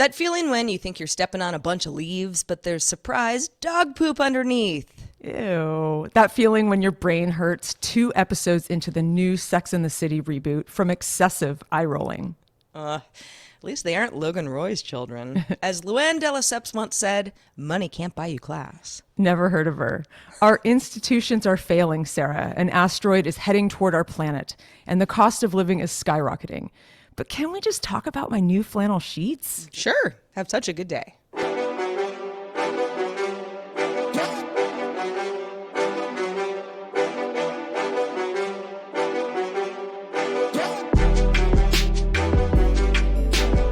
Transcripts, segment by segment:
That feeling when you think you're stepping on a bunch of leaves, but there's surprise dog poop underneath. Ew. That feeling when your brain hurts 2 episodes into the new Sex and the City reboot from excessive eye rolling. At least they aren't Logan Roy's children. As Luann de Lesseps once said, money can't buy you class. Never heard of her. Our institutions are failing, Sarah. An asteroid is heading toward our planet, and the cost of living is skyrocketing. But can we just talk about my new flannel sheets? Sure. Have such a good day.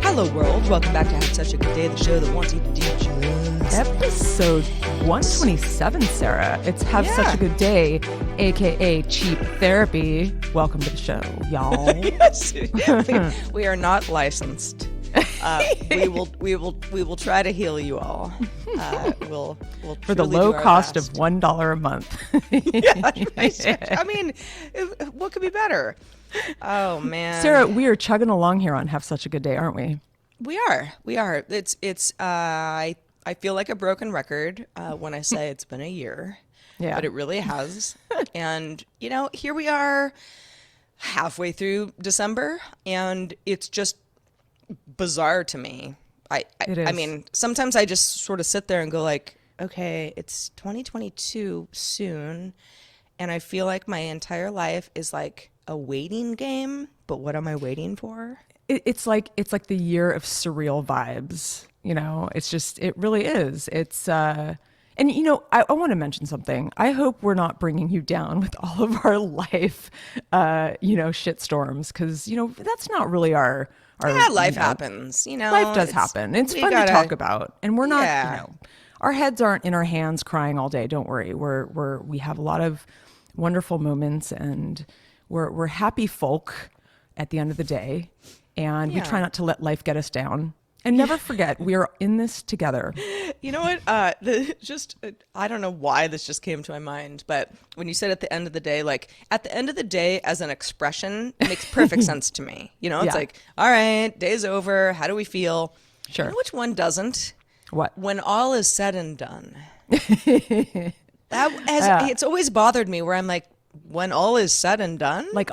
Hello, world. Welcome back to Have Such a Good Day, the show that wants you to do just... Episode 127, Sarah. It's Have Such a Good Day, a.k.a. Cheap Therapy. Welcome to the show, y'all. Yes. We are not licensed. We will try to heal you all. We'll for the low cost of $1 a month. Yeah, I mean, what could be better? Oh man, Sarah, we are chugging along here on Have Such a Good Day, aren't we? We are. It's. I feel like a broken record when I say it's been a year. Yeah, but it really has. And here we are, halfway through December, and it's just bizarre to me. It is. I mean, sometimes I just sort of sit there and go like, okay, it's 2022 soon, and I feel like my entire life is like a waiting game. But what am I waiting for? It's like the year of surreal vibes. It really is. It's and I want to mention something. I hope we're not bringing you down with all of our life, shit storms, because that's not really our life happens. Life does happen. It's fun to talk about, and we're not. Our heads aren't in our hands crying all day. Don't worry. We have a lot of wonderful moments, and we're happy folk at the end of the day, and we try not to let life get us down. And never forget, we are in this together. You know what? I don't know why this just came to my mind, but when you said at the end of the day, like at the end of the day as an expression, it makes perfect sense to me. It's like, all right, day's over. How do we feel? Sure. You know which one doesn't? What? When all is said and done. It's always bothered me where I'm like, when all is said and done? Like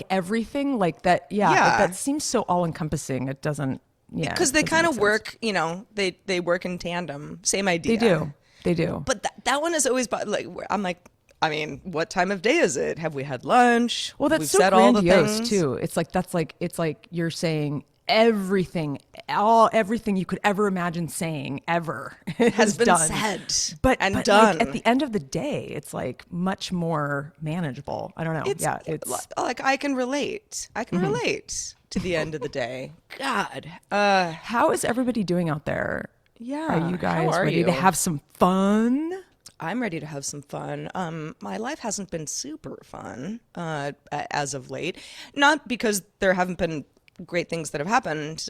everything, like that. Yeah. Like that seems so all encompassing. It doesn't. Yeah, because they kind of work, they work in tandem. Same idea. They do. But that one is always like, I'm like, I mean, what time of day is it? Have we had lunch? Well, that's We've so said grandiose all the things. too. It's like you're saying everything you could ever imagine saying ever has been done. said but done. Like, at the end of the day, it's like much more manageable. I don't know. It's like I can relate. Relate to the end of the day. God. How is everybody doing out there? Yeah. Are you guys ready to have some fun? I'm ready to have some fun. My life hasn't been super fun as of late. Not because there haven't been great things that have happened.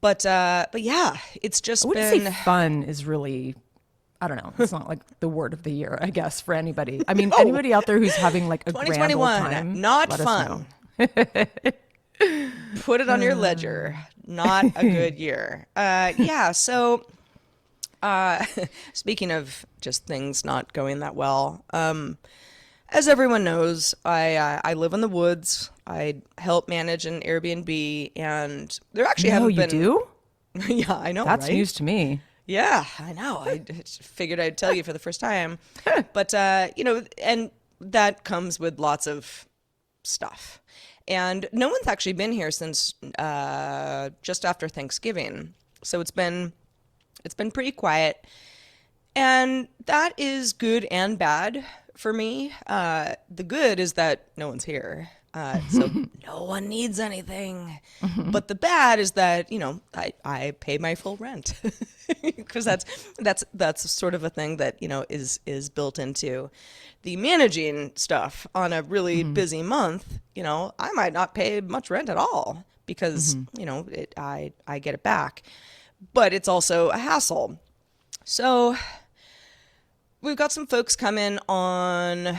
But yeah, it's just been... say fun is really... I don't know. It's not like the word of the year, I guess, for anybody. I mean, anybody out there who's having like a grand old time. Not fun. Put it on your ledger. Not a good year. So speaking of just things not going that well, as everyone knows, I live in the woods. I help manage an Airbnb, and there actually haven't been... You do? Yeah, I know, That's right? news to me. Yeah, I know. I figured I'd tell you for the first time. But, and that comes with lots of stuff. And no one's actually been here since just after Thanksgiving. So it's been pretty quiet. And that is good and bad for me. The good is that no one's here. So no one needs anything. But the bad is that, I pay my full rent because that's sort of a thing that, is built into the managing stuff on a really busy month. I might not pay much rent at all because, I get it back, but it's also a hassle. So we've got some folks coming on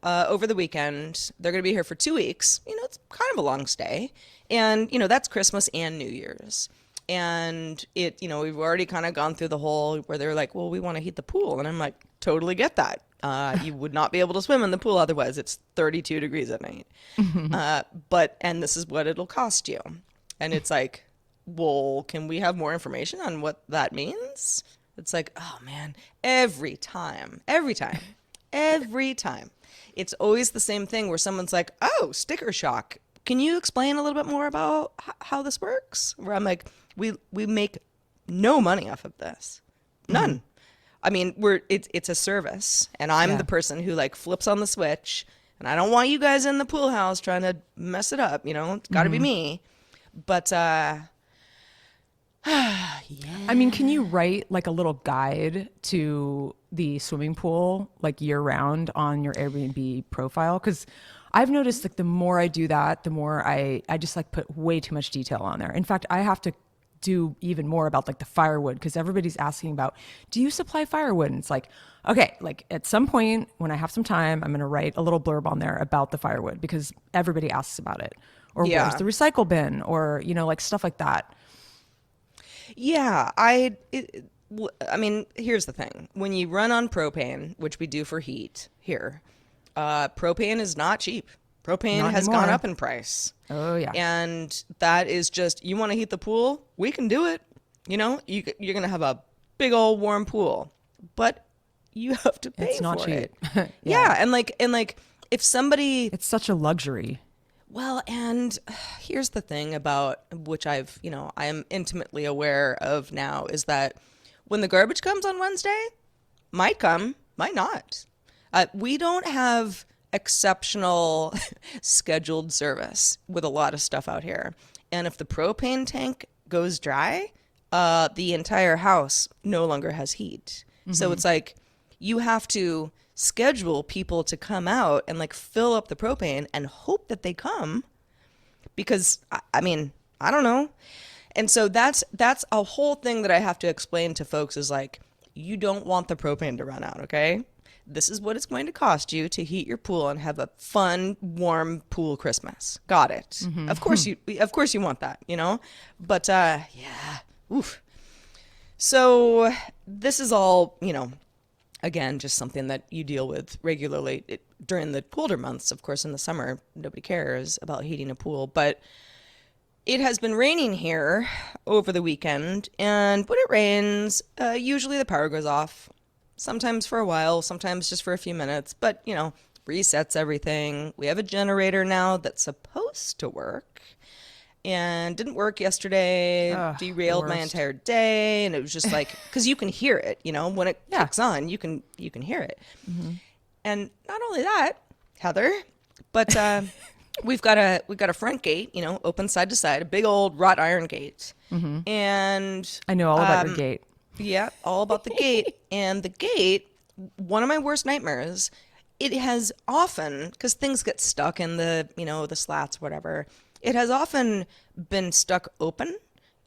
over the weekend. They're going to be here for 2 weeks. It's kind of a long stay. And, that's Christmas and New Year's. And we've already kind of gone through the whole where they're like, well, we want to heat the pool. And I'm like, totally get that. You would not be able to swim in the pool otherwise. It's 32 degrees at night. And this is what it'll cost you. And it's like, well, can we have more information on what that means? It's like, oh man, every time, it's always the same thing where someone's like, oh, sticker shock. Can you explain a little bit more about how this works? Where I'm like, we make no money off of this. None. Mm-hmm. I mean, it's a service, and I'm the person who like flips on the switch, and I don't want you guys in the pool house trying to mess it up. It's got to be me. But I mean, can you write like a little guide to the swimming pool like year round on your Airbnb profile? Because I've noticed like the more I do that, the more I just like put way too much detail on there. In fact, I have to do even more about like the firewood, because everybody's asking about, do you supply firewood? And it's like, okay, like at some point when I have some time, I'm going to write a little blurb on there about the firewood, because everybody asks about it. Or where's the recycle bin, or, like stuff like that. Yeah, I mean, here's the thing. When you run on propane, which we do for heat here, propane is not cheap. Propane has gone up in price. Oh, yeah. And that is just, you want to heat the pool? We can do it. You're going to have a big old warm pool, but you have to pay for it. It's not cheap. Yeah. And like if somebody... It's such a luxury. Well, and here's the thing about which I am intimately aware of now, is that when the garbage comes on Wednesday, might come, might not. We don't have exceptional scheduled service with a lot of stuff out here. And if the propane tank goes dry, the entire house no longer has heat. Mm-hmm. So it's like you have to schedule people to come out and like fill up the propane and hope that they come, because I mean, I don't know. And so that's a whole thing that I have to explain to folks, is like, you don't want the propane to run out, okay? This is what it's going to cost you to heat your pool and have a fun, warm pool Christmas. Got it. Mm-hmm. Of course you want that, But yeah, oof. So this is all, again, just something that you deal with regularly during the colder months. Of course, in the summer, nobody cares about heating a pool. But it has been raining here over the weekend, and when it rains, usually the power goes off. Sometimes for a while, sometimes just for a few minutes, but, resets everything. We have a generator now that's supposed to work and didn't work yesterday, derailed my entire day. And it was just like, because you can hear it, when it kicks on, you can hear it. Mm-hmm. And not only that, Heather, but we've got a front gate, open side to side, a big old wrought iron gate. Mm-hmm. And I know all about your gate. Yeah, all about the gate. And the gate, one of my worst nightmares, it has often, because things get stuck in the, the slats, whatever, it has often been stuck open,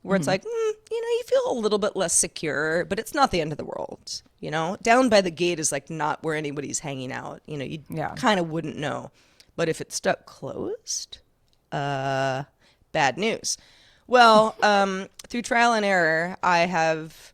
where it's like, you feel a little bit less secure, but it's not the end of the world, Down by the gate is like not where anybody's hanging out, you kind of wouldn't know. But if it's stuck closed, bad news. Well, through trial and error, I have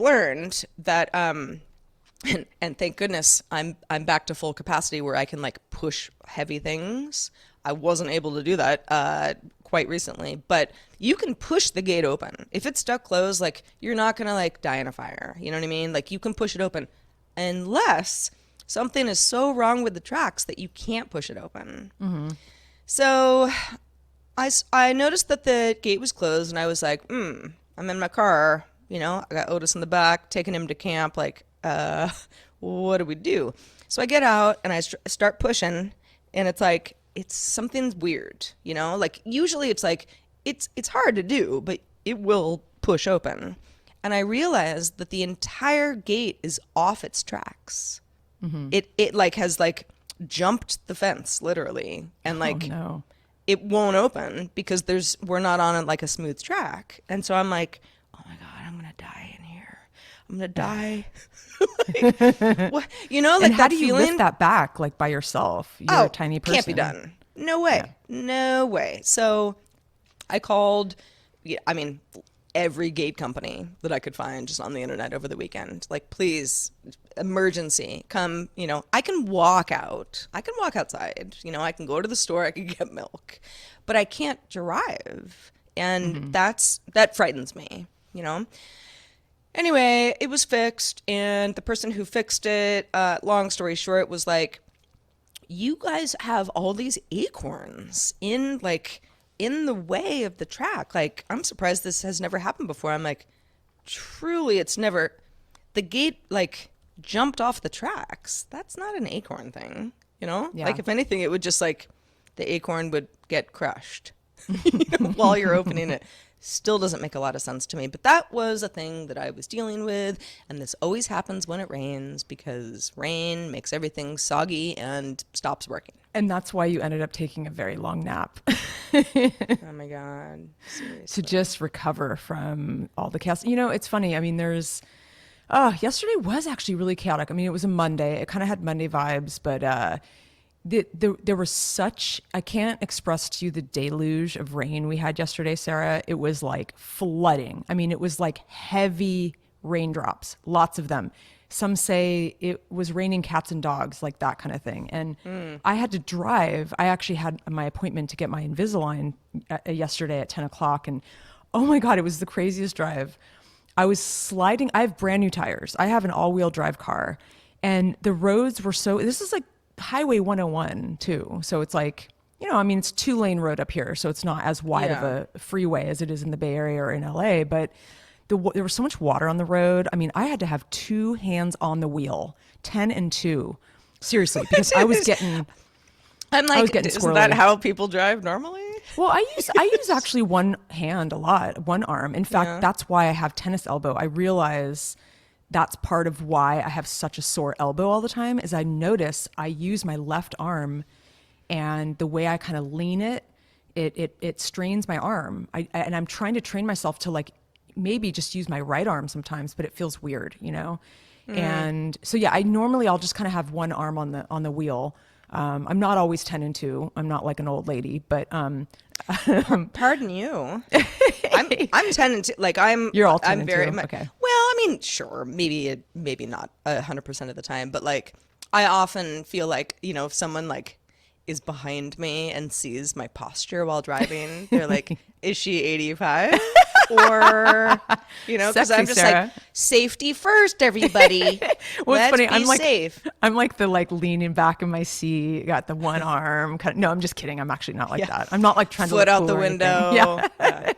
learned that, and thank goodness I'm back to full capacity where I can like push heavy things. I wasn't able to do that quite recently, but you can push the gate open. If it's stuck closed, like you're not gonna like die in a fire. You know what I mean? Like you can push it open, unless something is so wrong with the tracks that you can't push it open. Mm-hmm. So I noticed that the gate was closed, and I was like, I'm in my car. I got Otis in the back, taking him to camp. Like, what do we do? So I get out and I start pushing, and it's like, it's something's weird, Like usually it's like, it's hard to do, but it will push open. And I realized that the entire gate is off its tracks. Mm-hmm. It like has like jumped the fence literally, and like it won't open because we're not on like a smooth track. And so I'm like, oh my God, I'm gonna die in here. I'm gonna die. Like, what, like and how that do you feeling? Lift that back like by yourself? You're a tiny person. Can't be done. No way. Yeah. No way. So I called yeah, I mean, every gate company that I could find just on the internet over the weekend. Like, please, emergency, come, I can walk out. I can walk outside. I can go to the store, I can get milk, but I can't drive. And that frightens me, Anyway, it was fixed, and the person who fixed it, long story short, was like, you guys have all these acorns in the way of the track. Like, I'm surprised this has never happened before. I'm like, truly, it's never. The gate, like, jumped off the tracks. That's not an acorn thing, Yeah. Like, if anything, it would just, like, the acorn would get crushed while you're opening it. Still doesn't make a lot of sense to me, but that was a thing that I was dealing with, and this always happens when it rains because rain makes everything soggy and stops working. And that's why you ended up taking a very long nap. Oh my God. Seriously. To just recover from all the chaos. It's funny. I mean, yesterday was actually really chaotic. I mean, it was a Monday. It kind of had Monday vibes, but there was I can't express to you the deluge of rain we had yesterday, Sarah. It was like flooding. I mean, it was like heavy raindrops, lots of them. Some say it was raining cats and dogs, like that kind of thing. And I had to drive. I actually had my appointment to get my Invisalign yesterday at 10 o'clock. And oh my God, it was the craziest drive. I was sliding. I have brand new tires. I have an all-wheel drive car. And the roads were this is like Highway 101 too. So it's like, it's 2-lane road up here. So it's not as wide of a freeway as it is in the Bay Area or in LA, but there was so much water on the road. I mean, I had to have 2 hands on the wheel, 10 and 2. Seriously, because I was getting isn't that how people drive normally? Well, I use actually one hand a lot, one arm. In fact, that's why I have tennis elbow. I realize that's part of why I have such a sore elbow all the time is I notice I use my left arm, and the way I kind of lean it strains my arm. And I'm trying to train myself to like maybe just use my right arm sometimes, but it feels weird, And so I'll just kind of have one arm on the wheel. I'm not always 10 and 2. I'm not like an old lady, but pardon you. I'm 10 and 2. Like You're all 10 I'm and very 2. Okay. Well, I mean, sure, maybe not 100% of the time, but like I often feel like, if someone like is behind me and sees my posture while driving, they're like, is she 85? Or, because I'm just Sarah. like, safety first, everybody. Well, Let's it's funny. be safe. I'm like the leaning back in my seat, got the one arm. No, I'm just kidding. I'm actually not like that. I'm not like trying to foot look out cool the or window. Yeah.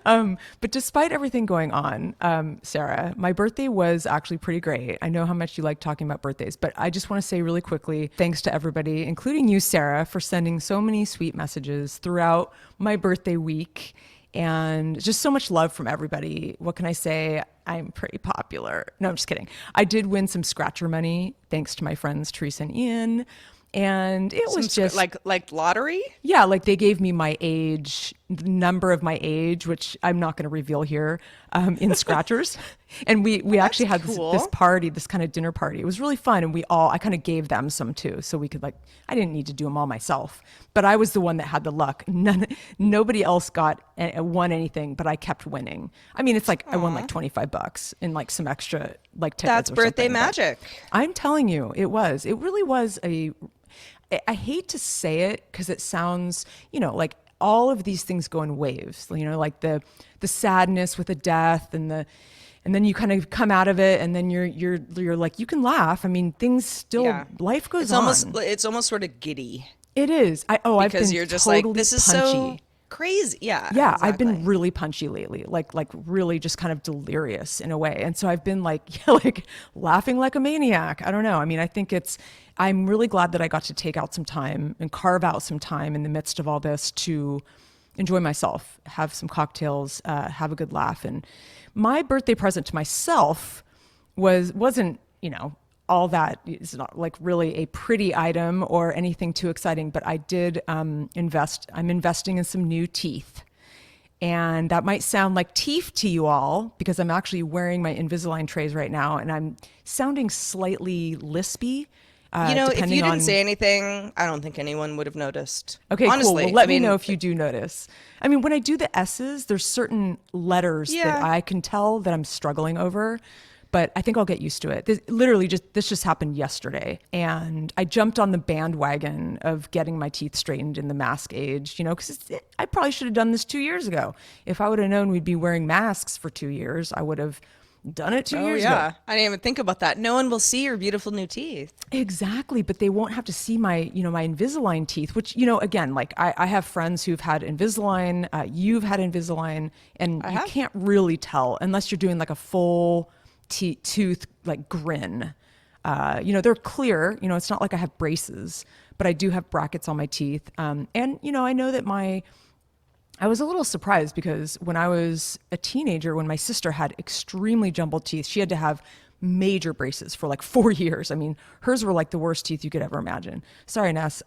But despite everything going on, Sarah, my birthday was actually pretty great. I know how much you like talking about birthdays, but I just want to say really quickly, thanks to everybody, including you, Sarah, for sending so many sweet messages throughout my birthday week. And just so much love from everybody. What can I say? I'm pretty popular. No, I'm just kidding. I did win some scratcher money thanks to my friends Teresa and Ian. And it was just like lottery. Yeah, like they gave me my age, the number of my age, which I'm not going to reveal here, in scratchers. And we actually had this party, this kind of dinner party. It was really fun, and I kind of gave them some too, so we could I didn't need to do them all myself, but I was the one that had the luck. Nobody else won anything, but I kept winning. I mean, it's like I won like $25 in like some extra tickets. That's birthday magic. I'm telling you, it really was I hate to say it because it sounds, like all of these things go in waves, like the sadness with the death and then you kind of come out of it and then you're like, you can laugh. I mean, things still, life goes on. It's almost sort of giddy. It is. I've been you're just totally like, this is punchy. So crazy. Yeah. Yeah. Exactly. I've been really punchy lately, like really just kind of delirious in a way. And so I've been like laughing like a maniac. I don't know. I mean, I'm really glad that I got to take out some time and carve out some time in the midst of all this to enjoy myself, have some cocktails, have a good laugh. And my birthday present to myself wasn't, all that. It's not like really a pretty item or anything too exciting, but I did invest. I'm investing in some new teeth. And that might sound like Teef to you all because I'm actually wearing my Invisalign trays right now and I'm sounding slightly lispy. If you didn't say anything, I don't think anyone would have noticed. Okay, honestly. cool. Well, let me know if you do notice. I mean, when I do the S's, there's certain letters that I can tell that I'm struggling over, but I think I'll get used to it. This just happened yesterday, and I jumped on the bandwagon of getting my teeth straightened in the mask age, because I probably should have done this 2 years ago. If I would have known we'd be wearing masks for 2 years, I would have done it 2 years ago. I didn't even think about that. No one will see your beautiful new teeth. Exactly, but they won't have to see my Invisalign teeth, which, again, like I have friends who've had Invisalign, you've had Invisalign, and you can't really tell unless you're doing like a full tooth like grin. They're clear, it's not like I have braces, but I do have brackets on my teeth. And, I know that I was a little surprised because when I was a teenager, when my sister had extremely jumbled teeth, she had to have major braces for like 4 years. I mean, hers were like the worst teeth you could ever imagine. Sorry, Ness.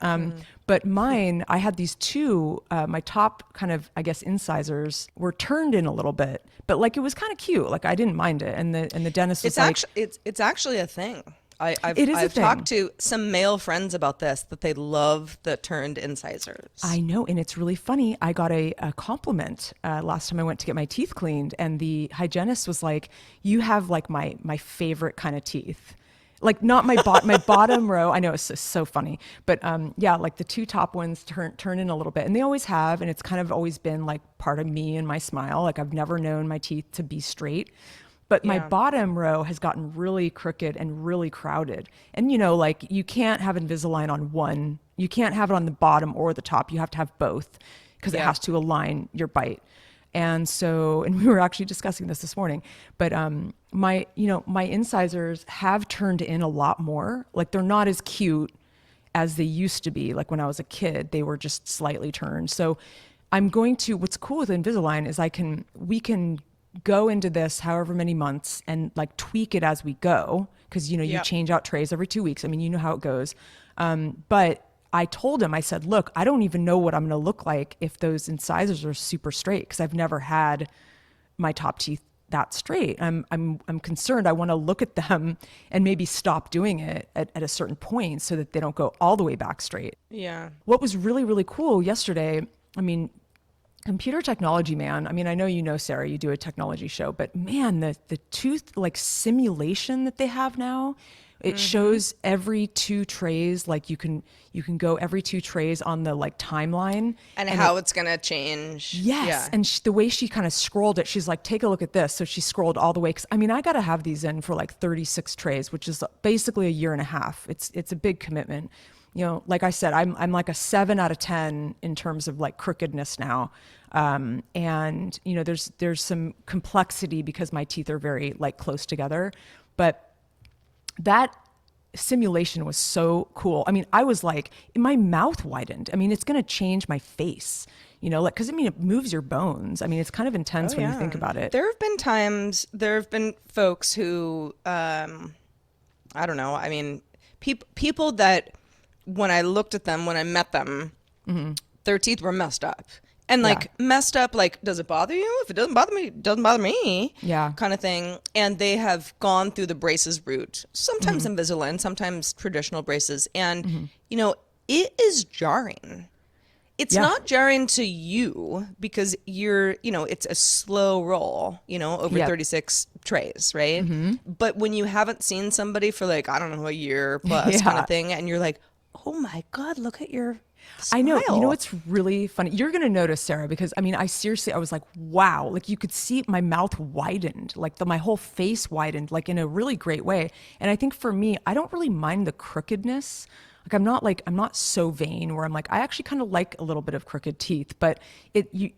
But mine, I had these two, my top kind of, I guess, incisors were turned in a little bit, but like it was kind of cute. Like I didn't mind it. And the dentist was it's actually a thing. I've talked to some male friends about this, that they love the turned incisors. I know. And it's really funny. I got a compliment last time I went to get my teeth cleaned, and the hygienist was like, you have like my favorite kind of teeth. Like not my bottom row. I know it's so funny, but like the two top ones turn in a little bit, and they always have, and it's kind of always been like part of me and my smile. Like I've never known my teeth to be straight. But my bottom row has gotten really crooked and really crowded. And, like you can't have Invisalign on one. You can't have it on the bottom or the top. You have to have both because it has to align your bite. And we were actually discussing this morning, but my incisors have turned in a lot more. Like they're not as cute as they used to be. Like when I was a kid, they were just slightly turned. So what's cool with Invisalign is we can go into this however many months and like tweak it as we go. Cause you change out trays every 2 weeks. I mean, you know how it goes. But I told him, I said, look, I don't even know what I'm going to look like if those incisors are super straight. Cause I've never had my top teeth that straight. I'm concerned. I want to look at them and maybe stop doing it at a certain point so that they don't go all the way back straight. Yeah. What was really, really cool yesterday, I mean, computer technology, man. I mean, I know, Sarah, you do a technology show, but man, the tooth like simulation that they have now, it shows every 2 trays, like you can go every 2 trays on the like timeline and how it's going to change. Yes. Yeah. And the way she kind of scrolled it, she's like, take a look at this. So she scrolled all the way. Cause I mean, I got to have these in for like 36 trays, which is basically a year and a half. It's a big commitment. Like I said, I'm like a 7 out of 10 in terms of like crookedness now. And there's some complexity because my teeth are very like close together, but that simulation was so cool. I mean, I was like, my mouth widened. I mean, it's going to change my face, like, cause I mean, it moves your bones. I mean, it's kind of intense when you think about it. There have been folks who, I don't know. I mean, people that when I looked at them, when I met them, their teeth were messed up. And like messed up, like, does it bother you? If it doesn't bother me, it doesn't bother me. Yeah. Kind of thing. And they have gone through the braces route, sometimes Invisalign, sometimes traditional braces. And, it is jarring. It's not jarring to you because it's a slow roll, over 36 trays, right? But when you haven't seen somebody for like, I don't know, a year plus kind of thing, and you're like, oh my God, look at your smile. I know. It's really funny. You're going to notice, Sarah, because I mean, I was like, wow, like you could see my mouth widened, like my whole face widened, like in a really great way. And I think for me, I don't really mind the crookedness. Like, I'm not so vain where I'm like, I actually kind of like a little bit of crooked teeth, but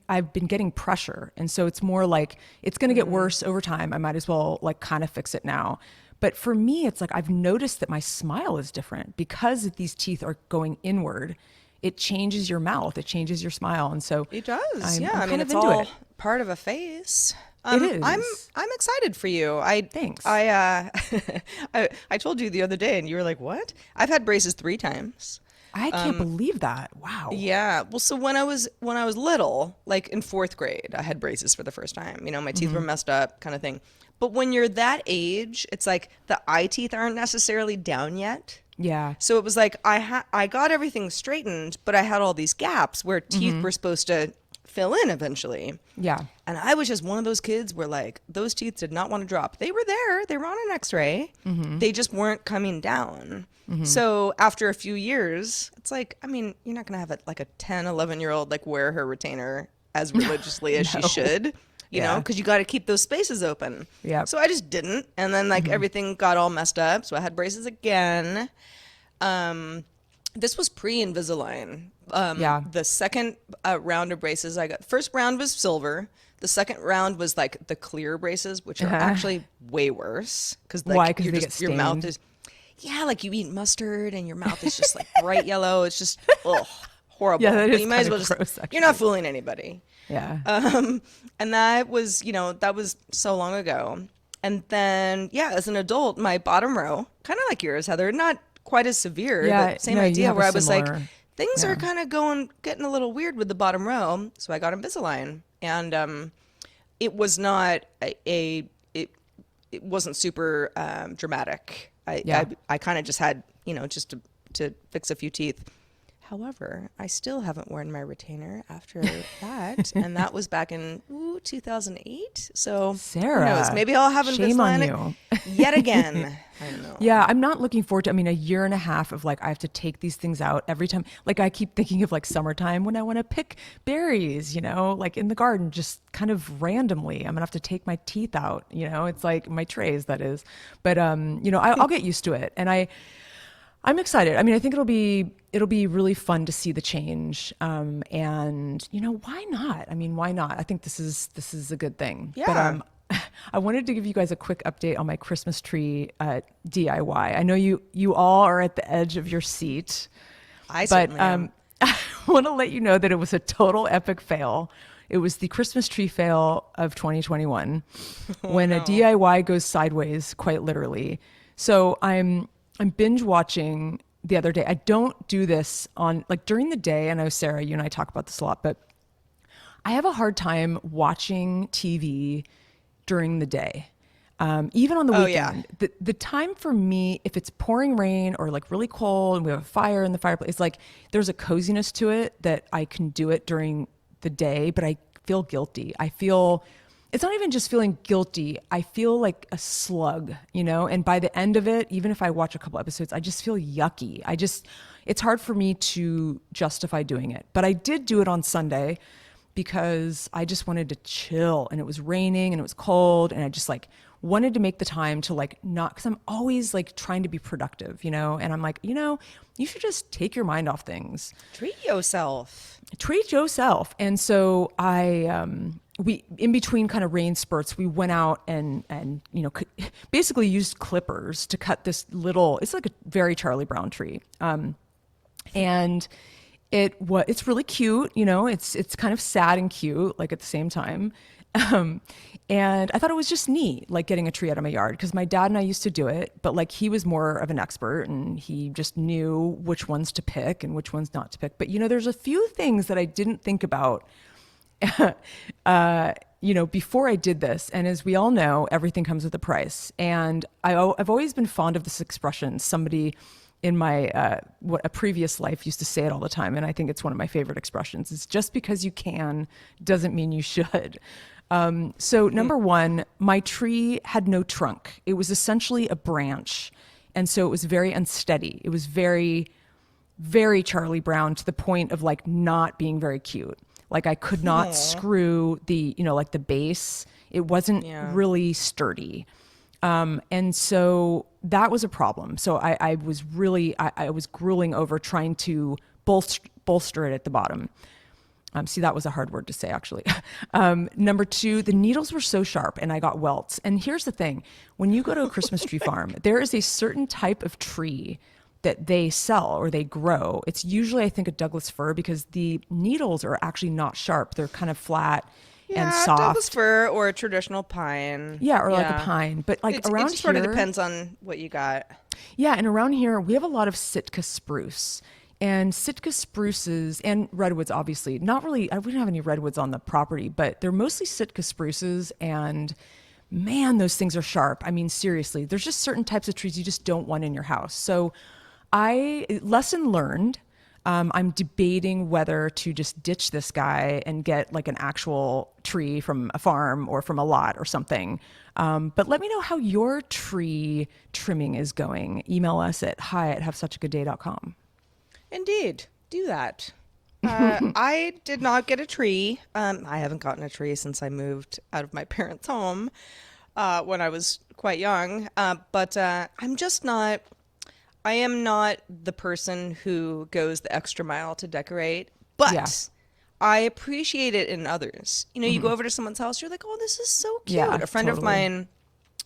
I've been getting pressure. And so it's more like, it's going to get worse over time. I might as well like kind of fix it now. But for me, it's like, I've noticed that my smile is different because these teeth are going inward. It changes your mouth. It changes your smile. And so it does. I mean, it's all part of a face. It is. I'm excited for you. Thanks. I told you the other day and you were like, what? I've had braces 3 times. I can't believe that. Wow. Yeah. Well, so when I was little, like in 4th grade, I had braces for the first time. My teeth were messed up, kind of thing. But when you're that age, it's like the eye teeth aren't necessarily down yet. Yeah. So it was like I got everything straightened, but I had all these gaps where teeth were supposed to fill in eventually. Yeah. And I was just one of those kids where like those teeth did not want to drop. They were there, they were on an x-ray. They just weren't coming down. So after a few years, it's like, I mean, you're not going to have like a 10, 11-year-old like wear her retainer as religiously as she should, you know, because you got to keep those spaces open. Yeah. So I just didn't. And then like everything got all messed up. So I had braces again. This was pre-Invisalign. The second round of braces I got, first round was silver. The second round was like the clear braces, which are actually way worse because like why? Because they get stained. your mouth is, like you eat mustard and your mouth is just like bright yellow. It's just horrible. Yeah, that is you might as well gross, you're not fooling anybody. Yeah. And that was, that was so long ago. And then, as an adult, my bottom row, kind of like yours, Heather, not quite as severe, but same idea where I was like, things are kind of getting a little weird with the bottom row. So I got Invisalign, and it was not it wasn't super dramatic. I kind of just had, just to fix a few teeth. However, I still haven't worn my retainer after that, and that was back in 2008. So Sarah, who knows? Maybe I'll have shame on Invisalign you. yet again. I don't know. Yeah, I'm not looking forward to, a year and a half of like, I have to take these things out every time. Like I keep thinking of like summertime when I want to pick berries, like in the garden, just kind of randomly. I'm gonna have to take my teeth out, it's like my trays, that is. But, I'll get used to it. And I'm excited. I think it'll be really fun to see the change. And why not? Why not? I think this is a good thing. Yeah. But I wanted to give you guys a quick update on my Christmas tree DIY. I know you all are at the edge of your seat. Certainly am. I want to let you know that it was a total epic fail. It was the Christmas tree fail of 2021 when a DIY goes sideways, quite literally. So I'm binge watching the other day. I don't do this on like during the day. I know Sarah, you and I talk about this a lot, but I have a hard time watching TV during the day. Even on the weekend, the time for me, if it's pouring rain or like really cold and we have a fire in the fireplace, it's like there's a coziness to it that I can do it during the day, but I feel guilty. It's not even just feeling guilty. I feel like a slug, and by the end of it, even if I watch a couple episodes, I just feel yucky. It's hard for me to justify doing it, but I did do it on Sunday because I just wanted to chill, and it was raining and it was cold, and I just like wanted to make the time to like not, because I'm always like trying to be productive, and I'm like, you should just take your mind off things. Treat yourself. And so we, in between kind of rain spurts, we went out and basically used clippers to cut this little, it's like a very Charlie Brown tree. And it's really cute, it's kind of sad and cute, like at the same time. And I thought it was just neat, like getting a tree out of my yard, because my dad and I used to do it, but like he was more of an expert and he just knew which ones to pick and which ones not to pick. But there's a few things that I didn't think about, before I did this. And as we all know, everything comes with a price. And I've always been fond of this expression. Somebody in my a previous life used to say it all the time, and I think it's one of my favorite expressions. It's just because you can doesn't mean you should. So number one, my tree had no trunk. It was essentially a branch. And so it was very unsteady. It was very, very Charlie Brown, to the point of like not being very cute. Like I could not screw the, like the base. It wasn't really sturdy. And so that was a problem. So I was grueling over trying to bolster it at the bottom. See, that was a hard word to say, actually. Number two, the needles were so sharp and I got welts. And here's the thing. When you go to a Christmas tree farm, there is a certain type of tree that they sell or they grow. It's usually, I think, a Douglas fir, because the needles are actually not sharp. They're kind of flat and soft. Douglas fir or a traditional pine. Yeah, or like a pine. But like around here, it sort of depends on what you got. Yeah, and around here, we have a lot of Sitka spruce. And Sitka spruces and redwoods, obviously, not really, we don't have any redwoods on the property, but they're mostly Sitka spruces, and man, those things are sharp. Seriously, there's just certain types of trees you just don't want in your house. So Lesson learned. I'm debating whether to just ditch this guy and get like an actual tree from a farm or from a lot or something. But let me know how your tree trimming is going. Email us at hi@havesuchagoodday.com. Indeed, do that. I did not get a tree. I haven't gotten a tree since I moved out of my parents' home when I was quite young. But I'm just not. I am not the person who goes the extra mile to decorate, but Yeah. I appreciate it in others. You know, you go over to someone's house, you're like, oh, this is so cute. Yeah, A friend of totally. mine,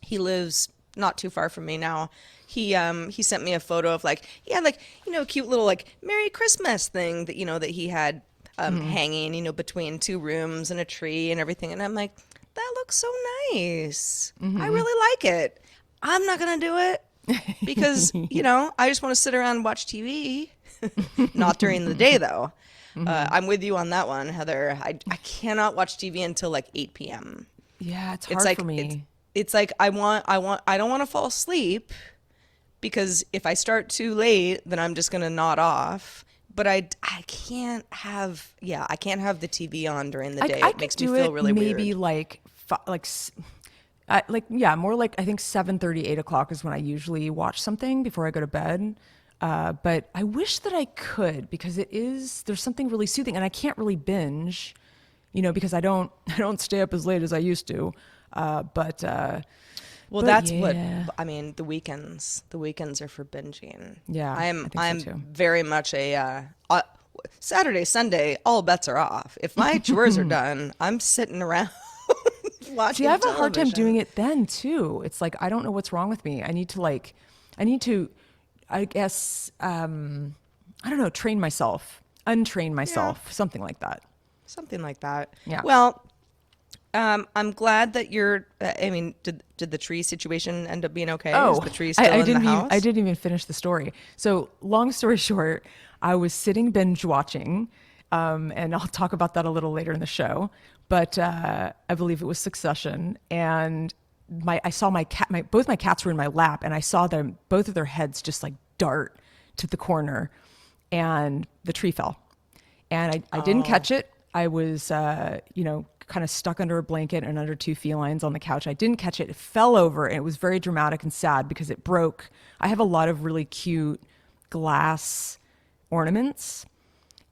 he lives not too far from me now. He sent me a photo of like he had like, you know, a cute little like Merry Christmas thing that, you know, that he had hanging, you know, between two rooms and a tree and everything. And I'm like, that looks so nice. I really like it. I'm not gonna do it because, you know, I just want to sit around and watch TV. Not during the day though. I'm with you on that one, Heather. I cannot watch TV until like 8 p.m. Yeah, it's hard It's like for me. it's like I don't want to fall asleep because if I start too late, then I'm just gonna nod off. But I can't have I can't have the TV on during the day. I It makes could me do feel it really maybe weird. more like I think 7:30, 8 o'clock is when I usually watch something before I go to bed. But I wish that I could because there's something really soothing, and I can't really binge, you know, because I don't I don't stay up as late as I used to. But Well, but that's what yeah. I mean. The weekends are for binging. Yeah, I think so I'm too. very much Saturday, Sunday. All bets are off. If my chores are done, I'm sitting around See, I watching have a hard time doing television. it then too. It's like I don't know what's wrong with me. I need to, I guess, I don't know, untrain Yeah, myself, something like that. something like that. Yeah. Well, I'm glad that you're. I mean, did the tree situation end up being okay? Is Oh, the tree still in the I house? didn't even finish the story. So long story short, I was sitting binge watching, and I'll talk about that a little later in the show. But I believe it was Succession, and I saw both my cats were in my lap, and I saw them both of their heads just like dart to the corner, and the tree fell, and I didn't Oh, catch it. I was kind of stuck under a blanket and under two felines on the couch. I didn't catch it. It fell over, and it was very dramatic and sad because it broke. I have a lot of really cute glass ornaments,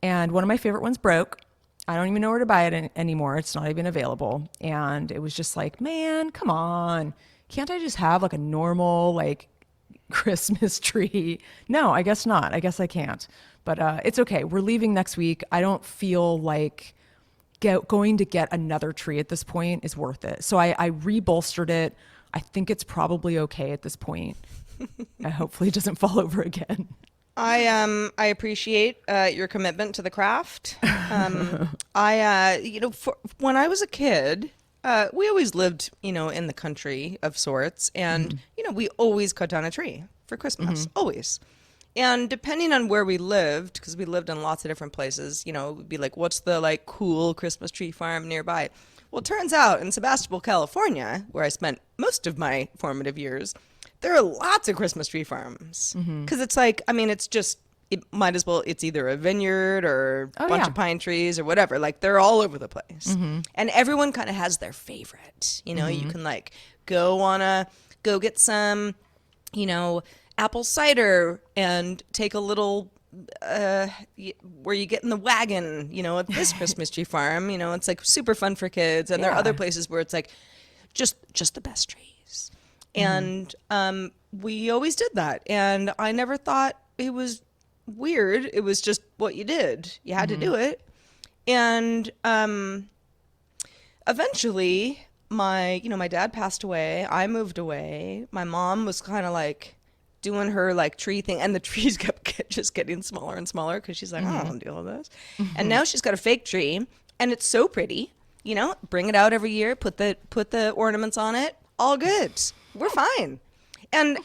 and one of my favorite ones broke. I don't even know where to buy it anymore. It's not even available. And it was just like, man, come on. Can't I just have like a normal, like, Christmas tree? No, I guess not. I guess I can't. But it's okay. We're leaving next week. I don't feel like going to get another tree at this point is worth it. So I rebolstered it. I think it's probably okay at this point. Hopefully it doesn't fall over again. I appreciate your commitment to the craft. When I was a kid, we always lived, you know, in the country of sorts, and you know, we always cut down a tree for Christmas, always. And depending on where we lived, because we lived in lots of different places, you know, it would be like, what's the like cool Christmas tree farm nearby? Well, it turns out in Sebastopol, California, where I spent most of my formative years, there are lots of Christmas tree farms. Because it's like, I mean, it might as well, it's either a vineyard or a Oh bunch yeah. of pine trees or whatever. Like they're all over the place. And everyone kind of has their favorite. You know, you can like go get some, you know, apple cider and take a little where you get in the wagon, you know, at this Christmas tree farm, you know, it's like super fun for kids. And there are other Yeah. places where it's like just the best trees. And we always did that. And I never thought it was weird. It was just what you did. You had to do it. And eventually my dad passed away. I moved away. My mom was kind of like doing her like tree thing, and the trees kept just getting smaller and smaller because she's like, I don't deal with this. And now she's got a fake tree, and it's so pretty. You know, bring it out every year, put the ornaments on it, all good. We're fine. And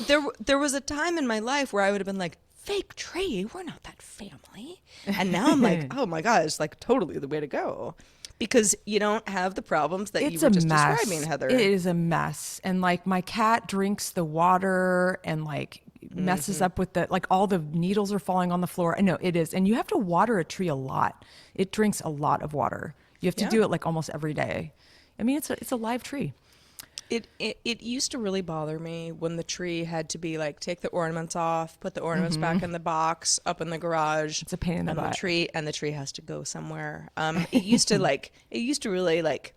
there was a time in my life where I would have been like, fake tree, we're not that family. And now I'm like, oh my God, it's like totally the way to go. Because you don't have the problems that you It's were a just mess. describing, Heather. It is a mess. And like my cat drinks the water and like messes up with the, like all the needles are falling on the floor. I know it is. And you have to water a tree a lot. It drinks a lot of water. You have to do it like almost every day. I mean, it's a live tree. It used to really bother me when the tree had to be like, take the ornaments off, put the ornaments back in the box up in the garage. It's a pain in the butt. The tree has to go somewhere. It used to really like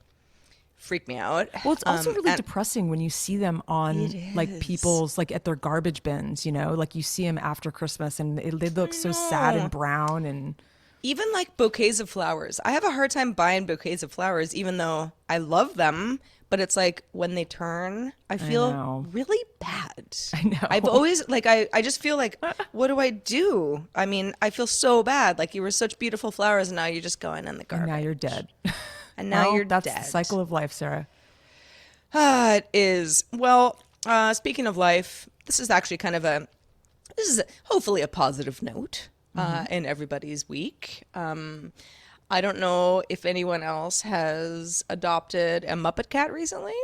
freak me out. Well, it's also really depressing when you see them on like people's, like at their garbage bins, you know, like you see them after Christmas and they look so sad and brown. And even like bouquets of flowers. I have a hard time buying bouquets of flowers, even though I love them. But it's like when they turn, I feel really bad. I know. I've always like, I just feel like, what do I do? I mean, I feel so bad. Like you were such beautiful flowers and now you're just going in the garbage. And now you're dead. And now you're that's dead. That's the cycle of life, Sarah. It is. Well, speaking of life, this is hopefully a positive note in everybody's week. I don't know if anyone else has adopted a Muppet cat recently,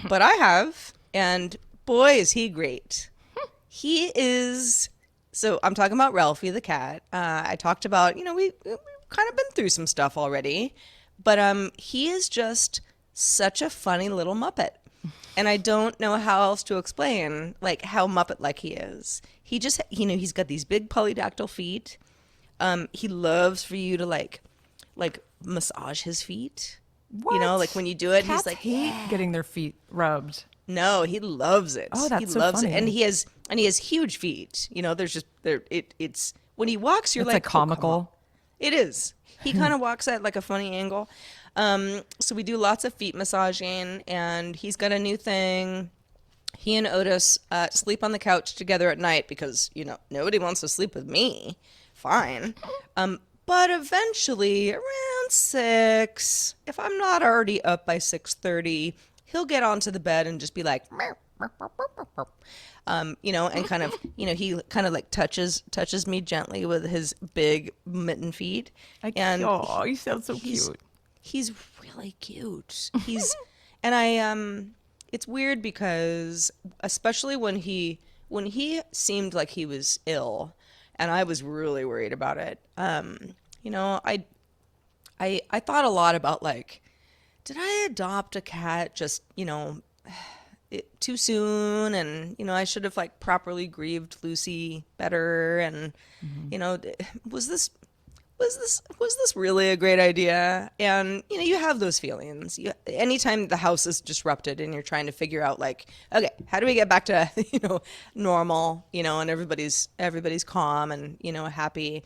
but I have. And boy, is he great. He is. So I'm talking about Ralphie the cat. I talked about, we've kind of been through some stuff already, but he is just such a funny little Muppet. And I don't know how else to explain like how Muppet-like he is. He just, he's got these big polydactyl feet. He loves for you to like massage his feet. What? Like when you do it, Cats he's like hate getting their feet rubbed. No, he loves it. Oh, that's he so loves funny. it. And he has huge feet. There's just it's when he walks you're It's like oh, comical. It is. He kind of walks at like a funny angle. So we do lots of feet massaging and he's got a new thing. He and Otis sleep on the couch together at night because, nobody wants to sleep with me. Fine. But eventually, around 6, if I'm not already up by 6:30, he'll get onto the bed and just be like, and kind of, he kind of like touches me gently with his big mitten feet. Oh, you sound so cute. He's really cute. And it's weird because especially when he seemed like he was ill, and I was really worried about it. I thought a lot about like, did I adopt a cat just, too soon? And, I should have like properly grieved Lucy better. And, was this really a great idea? And, you have those feelings. Anytime the house is disrupted and you're trying to figure out like, okay, how do we get back to, normal, and everybody's calm and, happy.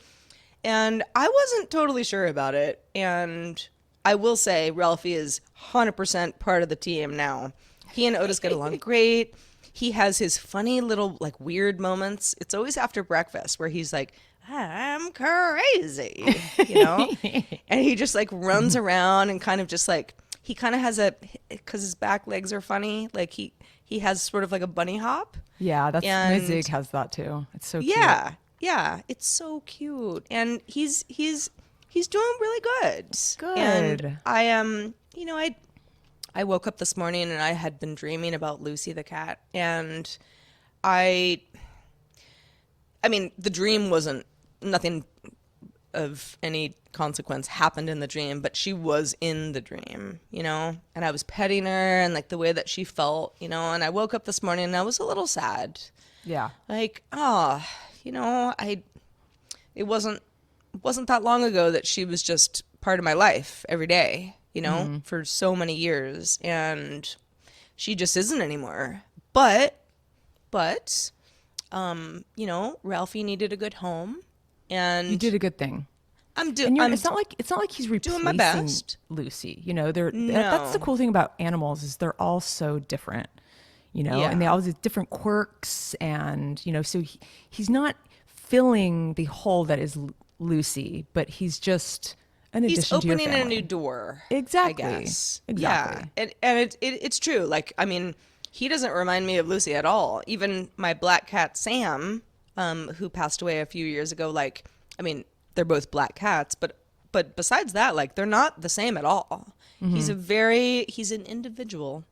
And I wasn't totally sure about it. And I will say Ralphie is 100% part of the team now. He and Otis get along great. He has his funny little like weird moments. It's always after breakfast where he's like, I'm crazy, and he just like runs around and kind of just like, he kind of has because his back legs are funny. Like he has sort of like a bunny hop. Yeah, my Zig has that too. It's so cute. Yeah, it's so cute, and he's doing really good. Good. And I woke up this morning and I had been dreaming about Lucy the cat, and I mean, the dream wasn't, nothing of any consequence happened in the dream, but she was in the dream, and I was petting her and like the way that she felt, and I woke up this morning and I was a little sad. Yeah. Like, it wasn't that long ago that she was just part of my life every day, for so many years, and she just isn't anymore. But, Ralphie needed a good home, and you did a good thing. It's not like he's replacing my best. Lucy. That's the cool thing about animals is they're all so different. And they all have different quirks, and so he's not filling the hole that is Lucy, but he's just an addition to your family. He's opening a new door. Exactly. I guess. Exactly. Yeah, and it's true. Like, I mean, he doesn't remind me of Lucy at all. Even my black cat Sam, who passed away a few years ago. Like, I mean, they're both black cats, but besides that, like, they're not the same at all. Mm-hmm. He's an individual.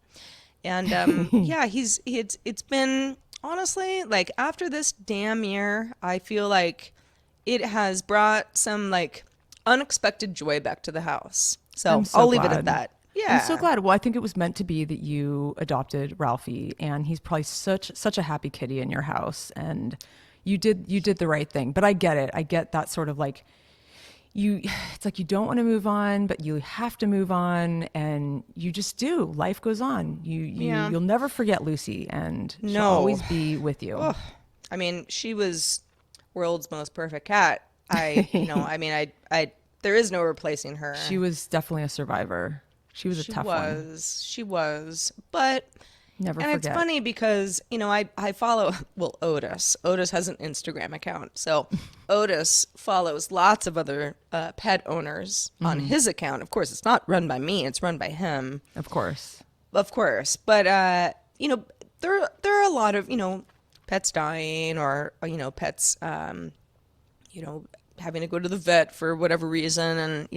And it's been honestly, like after this damn year, I feel like it has brought some like unexpected joy back to the house. I'm So so I'll leave it at glad. that. I'm so Yeah. glad. Well, I think it was meant to be that you adopted Ralphie, and he's probably such a happy kitty in your house, and you did the right thing. But I get it. I get that sort of like you it's like you don't want to move on, but you have to move on, and you just do. Life goes on. Yeah. You'll never forget Lucy, and she'll No. always be with you. Ugh. I mean, she was world's most perfect cat. There is no replacing She her. was definitely a survivor. She was a tough one. She was. But, Never and it's forget. funny because, I follow, well, Otis. Otis has an Instagram account. So Otis follows lots of other pet owners on his account. Of course, it's not run by me, it's run by him. Of course. Of course. But, there are a lot of, pets dying or, pets, having to go to the vet for whatever reason. And,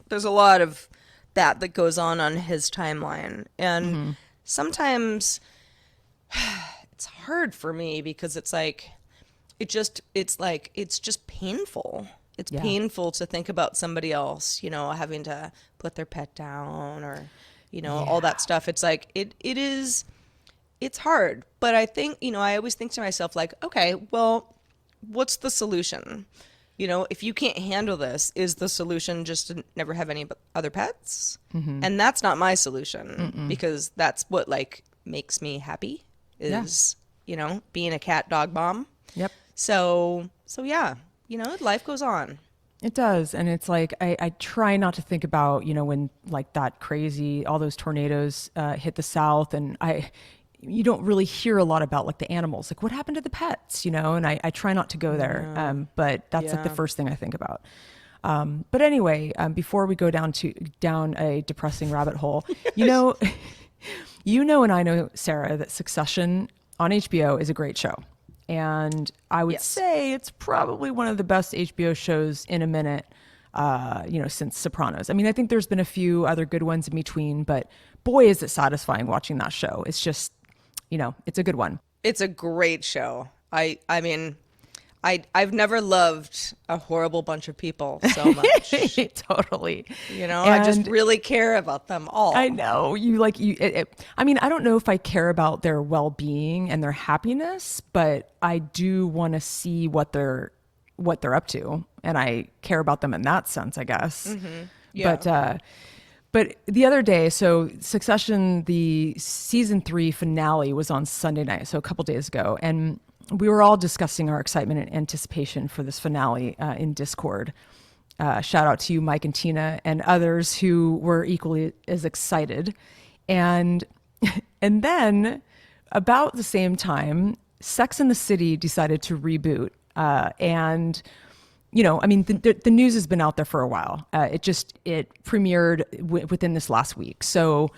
there's a lot of that goes on his timeline. And sometimes it's hard for me because it's like, it's just painful. It's Yeah. painful to think about somebody else, having to put their pet down or, all that stuff. It's like, it's hard. But I think, I always think to myself, like, okay, well, what's the solution? If you can't handle this, is the solution just to never have any other pets? And that's not my solution because that's what like makes me happy is, being a cat dog mom. Yep. So yeah, life goes on. It does. And it's like, I try not to think about, when like that crazy, all those tornadoes hit the South, and you don't really hear a lot about like the animals, like what happened to the pets, and I try not to go there. But that's like the Yeah. first thing I think about. But anyway, before we go down a depressing rabbit hole, and I know, Sarah, that Succession on HBO is a great show. And I would Yes. say it's probably one of the best HBO shows in a minute, since Sopranos. I mean, I think there's been a few other good ones in between, but boy, is it satisfying watching that show. It's just, it's a good one. It's a great show. I mean, I've never loved a horrible bunch of people so much. Totally. I just And really care about them all. I know I mean, I don't know if I care about their well-being and their happiness, but I do want to see what they're up to, and I care about them in that sense, I guess. Yeah. But the other day, so Succession, the season 3 finale was on Sunday night, so a couple days ago, and we were all discussing our excitement and anticipation for this finale in Discord. Shout out to you, Mike and Tina, and others who were equally as excited. And and then about the same time, Sex and the City decided to reboot. And I mean, the news has been out there for a while. It premiered within this last week. So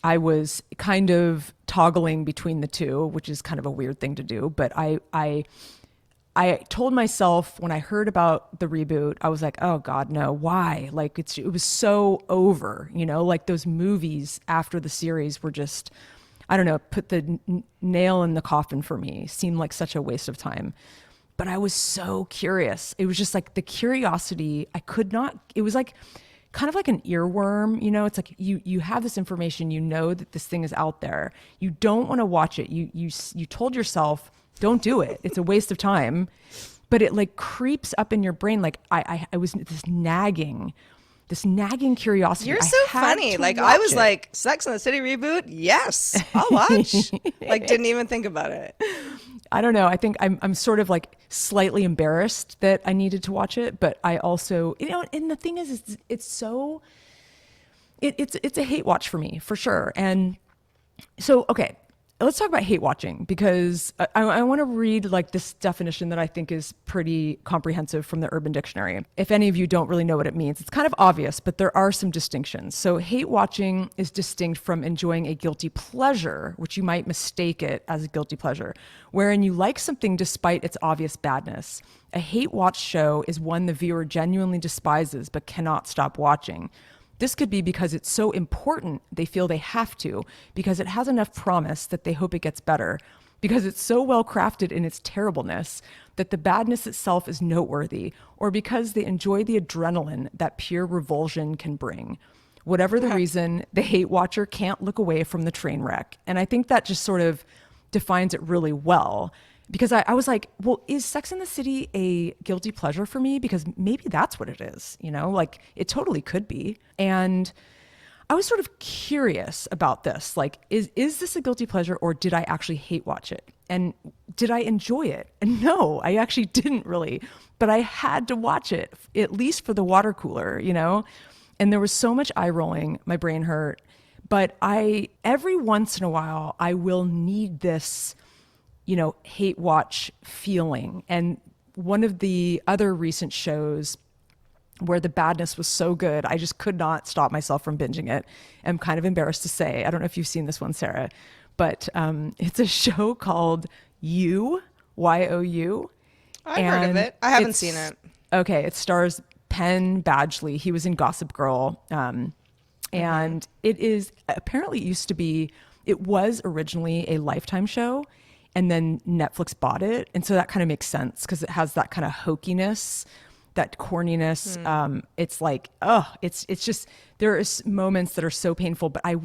I was kind of toggling between the two, which is kind of a weird thing to do. But I told myself when I heard about the reboot, I was like, oh God, no, why? Like it was so over, like those movies after the series were just, I don't know, put the nail in the coffin for me. Seemed like such a waste of time. But I was so curious. It was just like the curiosity. It was like kind of like an earworm, it's like you have this information, that this thing is out there. You don't want to watch it. You told yourself, don't do it. It's a waste of time. But it like creeps up in your brain. Like I was this nagging curiosity. You're I so had funny. to Like I watch was it. like, Sex and the City reboot? Yes, I'll watch. Like didn't even think about it. I don't know. I think I'm sort of like slightly embarrassed that I needed to watch it, but I also, and the thing is it's a hate watch for me, for sure. And so, okay, let's talk about hate watching, because I want to read like this definition that I think is pretty comprehensive from the Urban Dictionary. If any of you don't really know what it means, it's kind of obvious, but there are some distinctions. So hate watching is distinct from enjoying a guilty pleasure, which you might mistake it as a guilty pleasure, wherein you like something despite its obvious badness. A hate watch show is one the viewer genuinely despises but cannot stop watching. This could be because it's so important they feel they have to, because it has enough promise that they hope it gets better. because it's so well crafted in its terribleness that the badness itself is noteworthy, or because they enjoy the adrenaline that pure revulsion can bring. Whatever the reason, the hate watcher can't look away from the train wreck. And I think that just sort of defines it really well. Because I was like, well, is Sex and the City a guilty pleasure for me? Because maybe that's what it is, you know, like it totally could be. And I was sort of curious about this. Like, is this a guilty pleasure, or did I actually hate watch it? And did I enjoy it? And no, I actually didn't really, but I had to watch it, at least for the water cooler, you know? And there was so much eye rolling, my brain hurt. But every once in a while, I will need this, you know, hate watch feeling. And one of the other recent shows where the badness was so good, I just could not stop myself from binging it. I'm kind of embarrassed to say, I don't know if you've seen this one, Sarah, but it's a show called You, Y-O-U. I've heard of it. I haven't seen it. Okay, it stars Penn Badgley. He was in Gossip Girl. And it is apparently it was originally a Lifetime show, and then Netflix bought it. And so that kind of makes sense because it has that kind of hokiness, that corniness. It's like, it's just, there is moments that are so painful, but I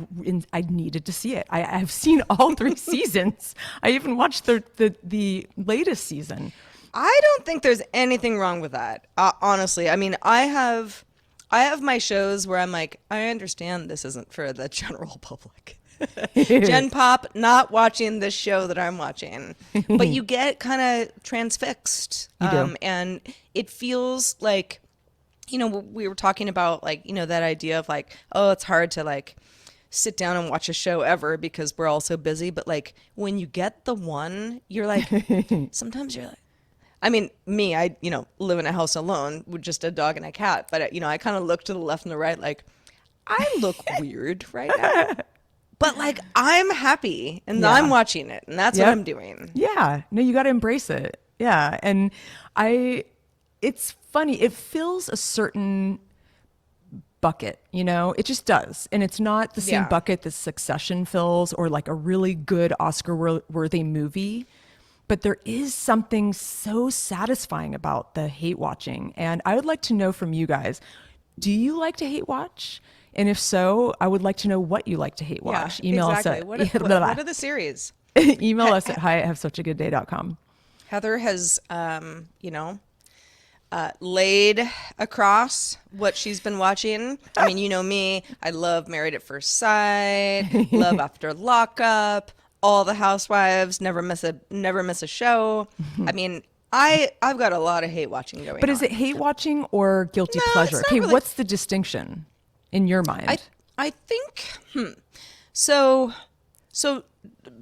needed to see it. I've seen all 3 seasons. I even watched the latest season. I don't think there's anything wrong with that. Honestly, I mean, I have my shows where I'm like, I understand this isn't for the general public. Gen Pop not watching this show that I'm watching, but you get kind of transfixed. You do. And it feels like, you know, we were talking about like, you know, that idea of like, oh, it's hard to like sit down and watch a show ever because we're all so busy. But like when you get the one, you're like, sometimes you're like, I mean, me, I, you know, live in a house alone with just a dog and a cat. But, you know, I kind of look to the left and the right like, I look weird right now. But like, I'm happy and I'm watching it. And that's what I'm doing. Yeah. No, you got to embrace it. Yeah. And it's funny. It fills a certain bucket, you know, it just does. And it's not the same bucket that Succession fills or like a really good Oscar-worthy movie. But there is something so satisfying about the hate watching. And I would like to know from you guys, do you like to hate watch? And if so, I would like to know what you like to hate watch. Email us at what are the series? Email us at hi@havesuchagooddday.com. Heather has, you know, laid across what she's been watching. I mean, you know me, I love Married at First Sight, love After Lockup, all the Housewives, never miss a show. I mean, I've got a lot of hate watching going on. But is it hate watching or guilty pleasure? Okay, really. What's the distinction in your mind? I think so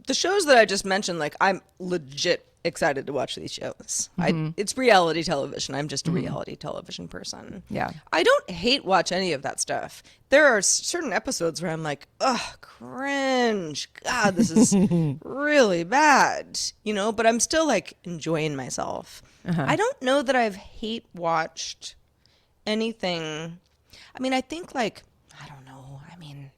the shows that I just mentioned, like I'm legit excited to watch these shows. It's reality television. I'm just a reality television person. Yeah. I don't hate watch any of that stuff. There are certain episodes where I'm like, ugh, cringe. God, this is really bad. You know, but I'm still like enjoying myself. I don't know that I've hate watched anything. I mean, I think like, I don't know. I mean,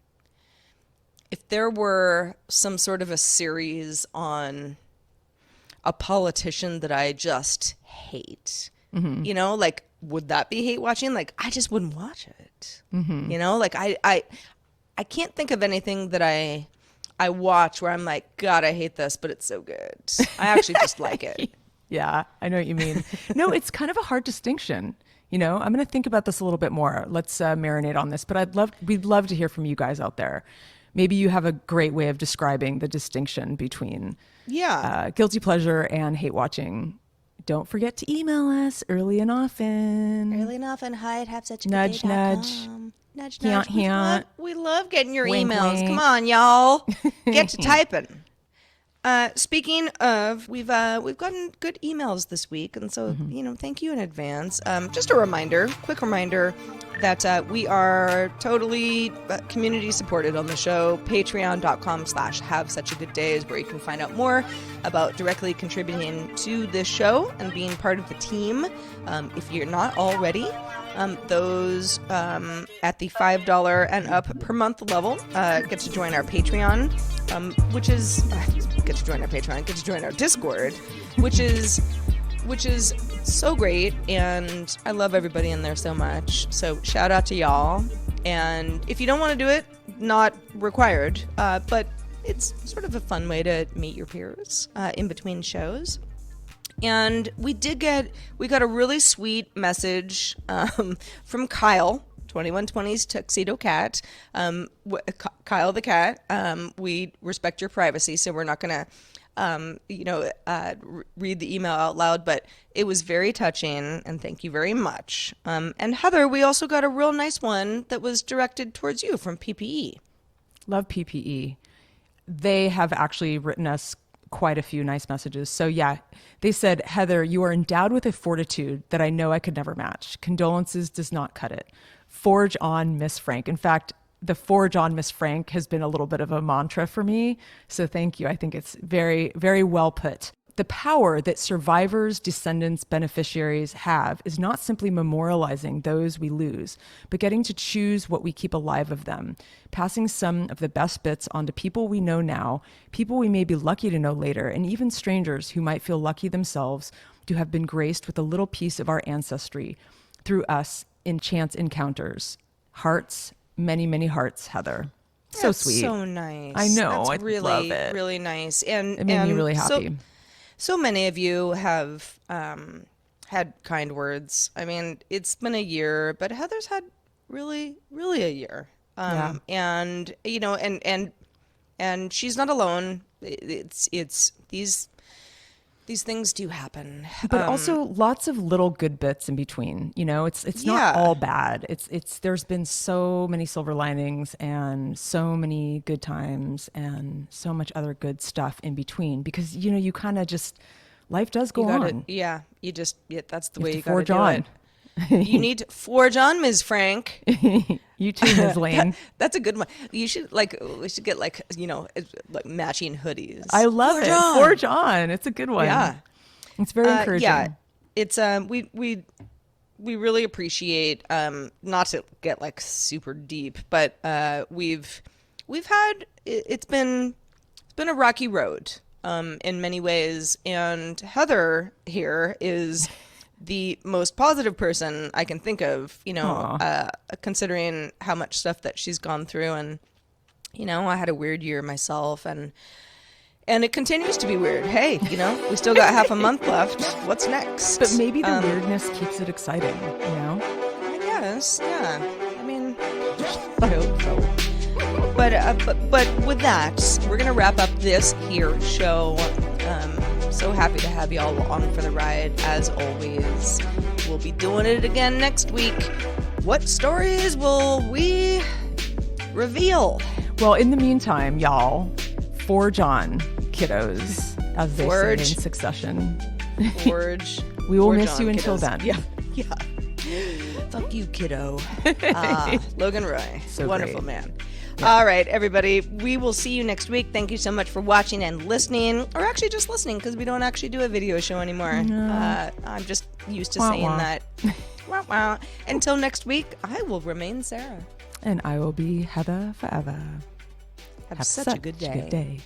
if there were some sort of a series on a politician that I just hate, you know, like, would that be hate watching? Like, I just wouldn't watch it. You know, like I can't think of anything that I watch where I'm like, God, I hate this, but it's so good. I actually just like it. Yeah, I know what you mean. No, it's kind of a hard distinction. You know, I'm going to think about this a little bit more. Let's marinate on this, but we'd love to hear from you guys out there. Maybe you have a great way of describing the distinction between guilty pleasure and hate watching. Don't forget to email us early and often. Hi at havesuchagooddday.com. Nudge, nudge. Nudge, Hint, nudge. hint. We love getting your Wink, emails. wink. Come on, y'all. Get to typing. Speaking of, we've gotten good emails this week, and so you know, thank you in advance. Just a quick reminder that we are totally community supported on the show. Patreon.com/havesuchagooddday is where you can find out more about directly contributing to this show and being part of the team. If you're not already, those at the $5 and up per month level get to join our Patreon. which is get to join our Patreon, get to join our Discord, which is so great, and I love everybody in there so much. So shout out to y'all. And if you don't want to do it, not required, but it's sort of a fun way to meet your peers in between shows. And we got a really sweet message from Kyle, 2120's Tuxedo Cat. Kyle the cat, we respect your privacy, so we're not going to read the email out loud, but it was very touching, and thank you very much. And Heather, we also got a real nice one that was directed towards you from PPE. Love PPE. They have actually written us quite a few nice messages. So yeah, they said, Heather, you are endowed with a fortitude that I know I could never match. Condolences does not cut it. Forge on, Miss Frank. In fact, the forge on, Miss Frank has been a little bit of a mantra for me. So thank you. I think it's very, very well put. The power that survivors, descendants, beneficiaries have is not simply memorializing those we lose, but getting to choose what we keep alive of them, passing some of the best bits on to people we know now, people we may be lucky to know later, and even strangers who might feel lucky themselves to have been graced with a little piece of our ancestry through us in chance encounters. Hearts, many, many hearts, Heather. So That's sweet. So nice. I know. That's I really, love it. really nice. And it made me really happy. So many of you have had kind words. I mean, it's been a year, but Heather's had really, really a year. And you know, and she's not alone. It's these things do happen, but also lots of little good bits in between. You know, it's not all bad. It's there's been so many silver linings and so many good times and so much other good stuff in between, because you know, you kind of just, life does go on. That's the way you forge gotta do on. It. You need to forge on, Ms. Frank. You too, Ms. Lane. That's a good one. We should get like matching hoodies. I love forge it. On. Forge on. It's a good one. Yeah. It's very encouraging. Yeah. It's we really appreciate, not to get like super deep, but we've had, it's been a rocky road in many ways, and Heather here is the most positive person I can think of, you know, considering how much stuff that she's gone through. And, you know, I had a weird year myself, and it continues to be weird. Hey, you know, we still got half a month left. What's next? But maybe the weirdness keeps it exciting, you know? I guess, yeah. I mean, I hope so. But with that, we're going to wrap up this here show. So happy to have y'all along for the ride, as always. We'll be doing it again next week. What stories will we reveal? Well, in the meantime, y'all, forge on, kiddos, as they say in succession. Forge. We will forge miss on, you until kiddos. then. Yeah. Fuck you, kiddo. Logan Roy. So wonderful great. man. Yeah. All right, everybody. We will see you next week. Thank you so much for watching and listening, or actually just listening, because we don't actually do a video show anymore. No. I'm just used to saying that. Wah, wah. Until next week, I will remain Sarah. And I will be Heather forever. Have such a good day. Good day.